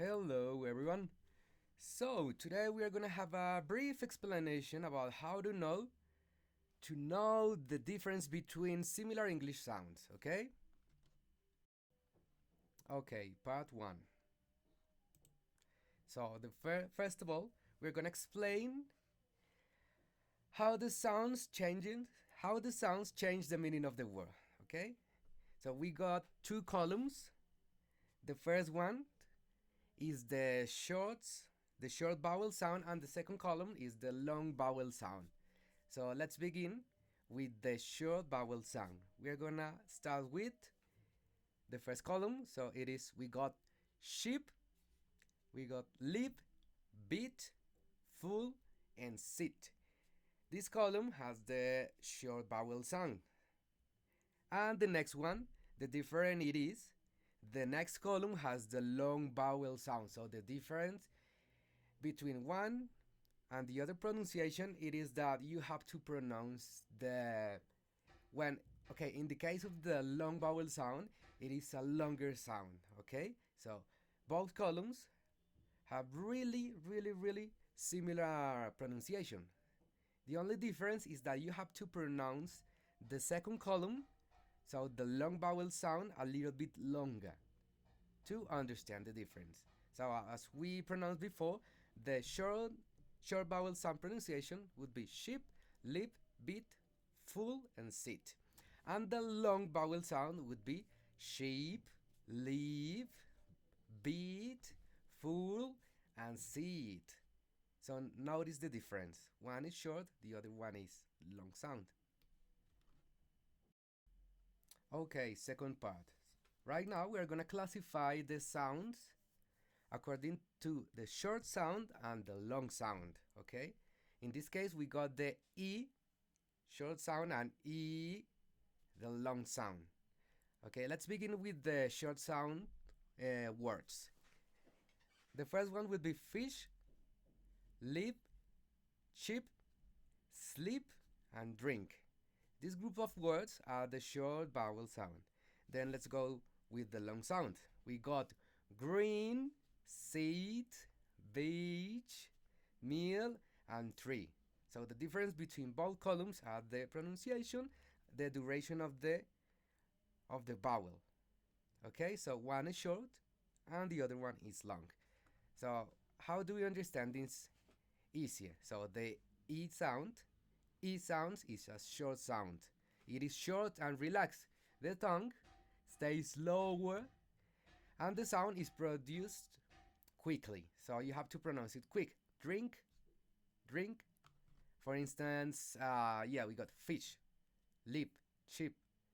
Hello everyone. So today we are going to have a brief explanation about how to know the difference between similar English sounds, okay? Okay, part 1. So first of all, we're going to explain how the sounds change the meaning of the word, okay? So we got two columns. The first one is the short vowel sound, and the second column is the long vowel sound. So let's begin with the short vowel sound. We're gonna start with the first column. So we got sheep, we got lip, beat, full, and sit. This column has the short vowel sound. And the next one, the different it is, the next column has the long vowel sound. So the difference between one and the other pronunciation, it is that you have to pronounce in the case of the long vowel sound, it is a longer sound, okay? So both columns have really similar pronunciation. The only difference is that you have to pronounce the second column, so the long vowel sound, a little bit longer to understand the difference. So as we pronounced before, the short vowel sound pronunciation would be sheep, lip, beat, full, and sit. And the long vowel sound would be sheep, lip, beat, full, and sit. So notice the difference. One is short, the other one is long sound. Okay, second part. Right now we are going to classify the sounds according to the short sound and the long sound, okay? In this case we got the E short sound and E the long sound. Okay, let's begin with the short sound words. The first one would be fish, lip, chip, sleep, and drink. This group of words are the short vowel sound. Then let's go with the long sound. We got green, seed, beach, meal, and tree. So the difference between both columns are the pronunciation, the duration of the vowel. Okay, so one is short and the other one is long. So how do we understand this easier? So the E sound is a short sound. It is short and relaxed. The tongue stays lower and the sound is produced quickly. So you have to pronounce it quick. Drink, drink. For instance, we got fish, lip, chip,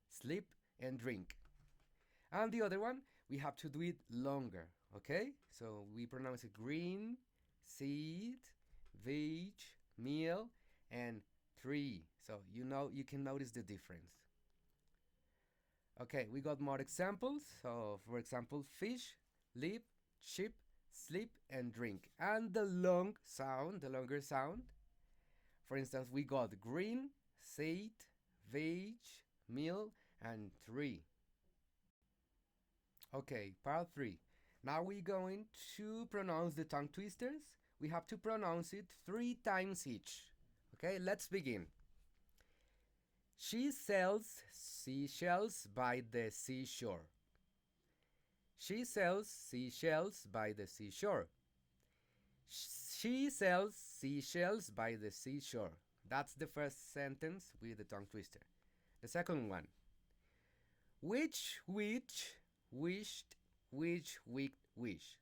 sleep, and drink. And the other one, we have to do it longer, okay? So we pronounce it green, seed, veg, meal, and tree. So you can notice the difference. Okay, we got more examples. So for example, fish, lip, chip, sleep, and drink. And the longer sound, for instance, we got green, seed, veg, meal, and tree. Okay, part 3. Now we're going to pronounce the tongue twisters. We have to pronounce it 3 times each. Okay, let's begin. She sells seashells by the seashore. She sells seashells by the seashore. She sells seashells by the seashore. That's the first sentence with the tongue twister. The second one. Which wished, which wicked wish.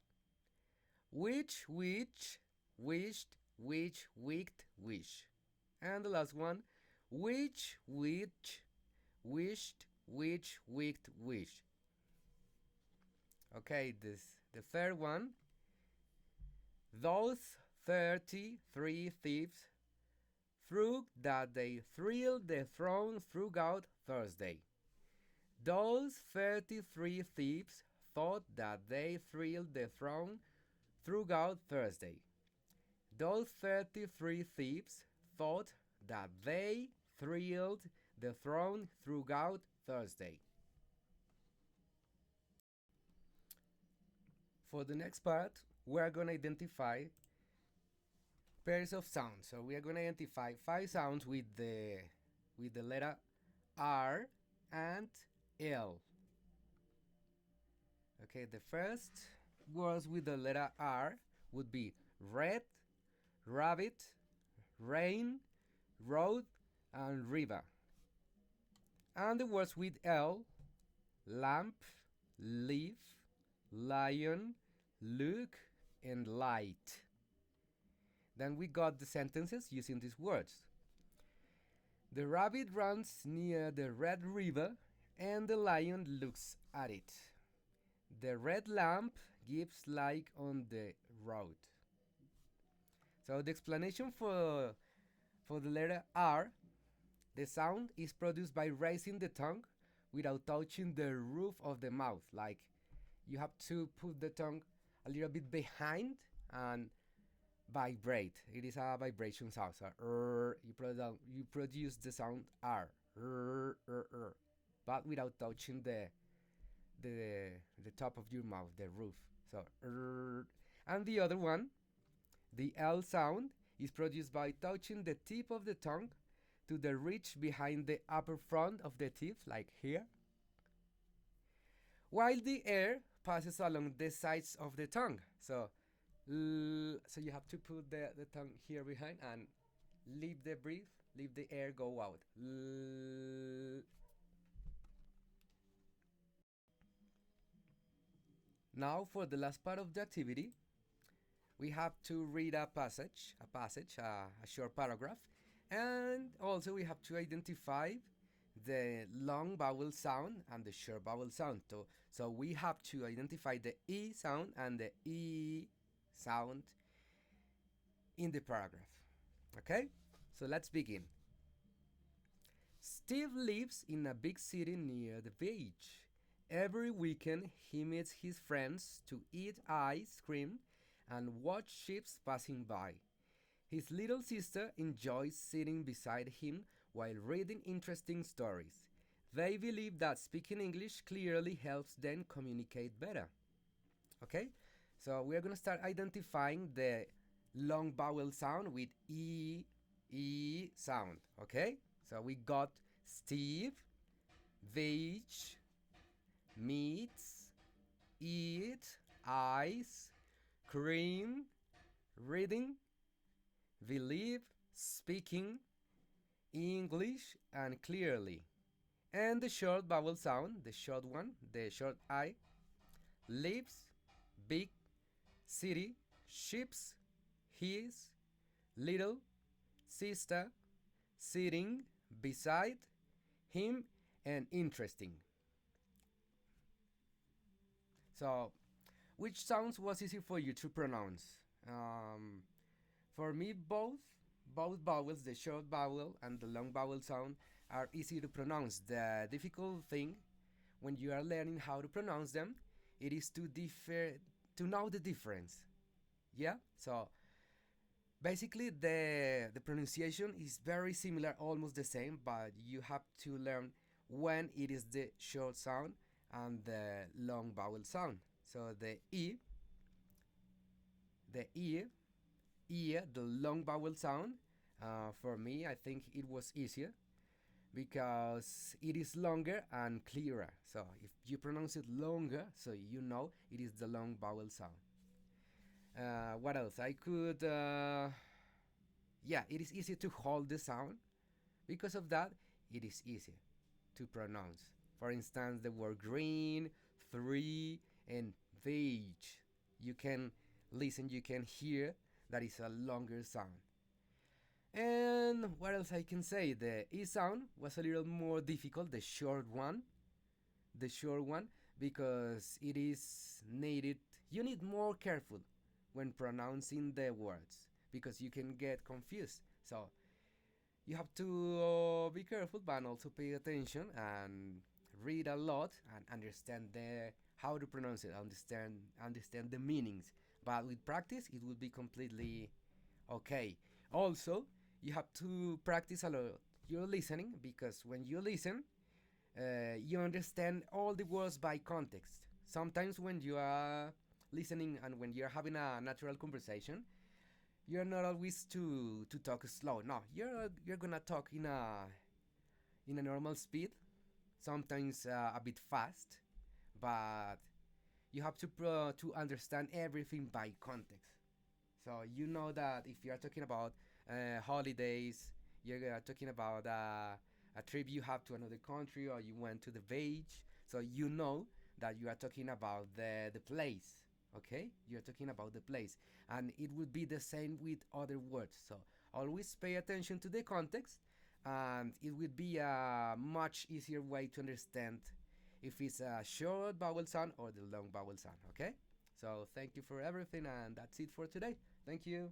Which wished, which wicked wish. And the last one. Which wished, which wicked wish. Okay, the third one. Those 33 thieves thought that they thrilled the throne throughout Thursday. Those 33 thieves thought that they thrilled the throne throughout Thursday. Those 33 thieves thought that they thrilled the throne throughout Thursday. For the next part, we're going to identify pairs of sounds. So we are going to identify 5 sounds with the letter R and L. Okay, the first words with the letter R would be red, rabbit, rain, road, and river. And the words with L: lamp, leaf, lion, look, and light. Then we got the sentences using these words. The rabbit runs near the red river and the lion looks at it. The red lamp gives light on the road. So the explanation for the letter R: the sound is produced by raising the tongue without touching the roof of the mouth. Like, you have to put the tongue a little bit behind and vibrate. It is a vibration sound. So you produce the sound R, but without touching the top of your mouth, the roof. So and the other one, the L sound, is produced by touching the tip of the tongue to the ridge behind the upper front of the teeth, like here, while the air passes along the sides of the tongue. So you have to put the tongue here behind and leave the breath, leave the air go out. Now for the last part of the activity, we have to read a short paragraph, and also we have to identify the long vowel sound and the short vowel sound. So we have to identify the E sound and the E sound in the paragraph. Okay? So let's begin. Steve lives in a big city near the beach. Every weekend he meets his friends to eat ice cream and watch ships passing by. His little sister enjoys sitting beside him while reading interesting stories. They believe that speaking English clearly helps them communicate better. Okay? So we are going to start identifying the long vowel sound with E sound. Okay? So we got Steve, beach, meets, eat, ice, cream, reading, believe, speaking, English, and clearly. And the short vowel sound, the short one, the short I: lives, big, city, ships, his, little, sister, sitting, beside, him, and interesting. So, which sounds was easy for you to pronounce? For me, both vowels, the short vowel and the long vowel sound, are easy to pronounce. The difficult thing when you are learning how to pronounce them, it is to know the difference. Yeah. So basically, the pronunciation is very similar, almost the same, but you have to learn when it is the short sound and the long vowel sound. So the E, the long vowel sound, for me, I think it was easier because it is longer and clearer. So if you pronounce it longer, so you know it is the long vowel sound. What else? I could, yeah, it is easy to hold the sound. Because of that, it is easy to pronounce. For instance, the word green, three, and beige. You can listen, you can hear that is a longer sound. And what else I can say? The E sound was a little more difficult, the short one, because it is needed, you need more careful when pronouncing the words because you can get confused. So you have to be careful, but also pay attention and read a lot and understand how to pronounce it, understand the meanings. But with practice, it will be completely okay. Also, you have to practice a lot your listening because when you listen, you understand all the words by context. Sometimes when you are listening and when you're having a natural conversation, you're not always to talk slow. No, you're gonna talk in a normal speed, sometimes a bit fast, but you have to understand everything by context. So you know that if you are talking about holidays, you're talking about a trip you have to another country or you went to the beach. So you know that you are talking about the place. Okay, you're talking about the place, and it would be the same with other words. So always pay attention to the context, and it would be a much easier way to understand if it's a short vowel sound or the long vowel sound. Okay, so thank you for everything, and that's it for today. Thank you.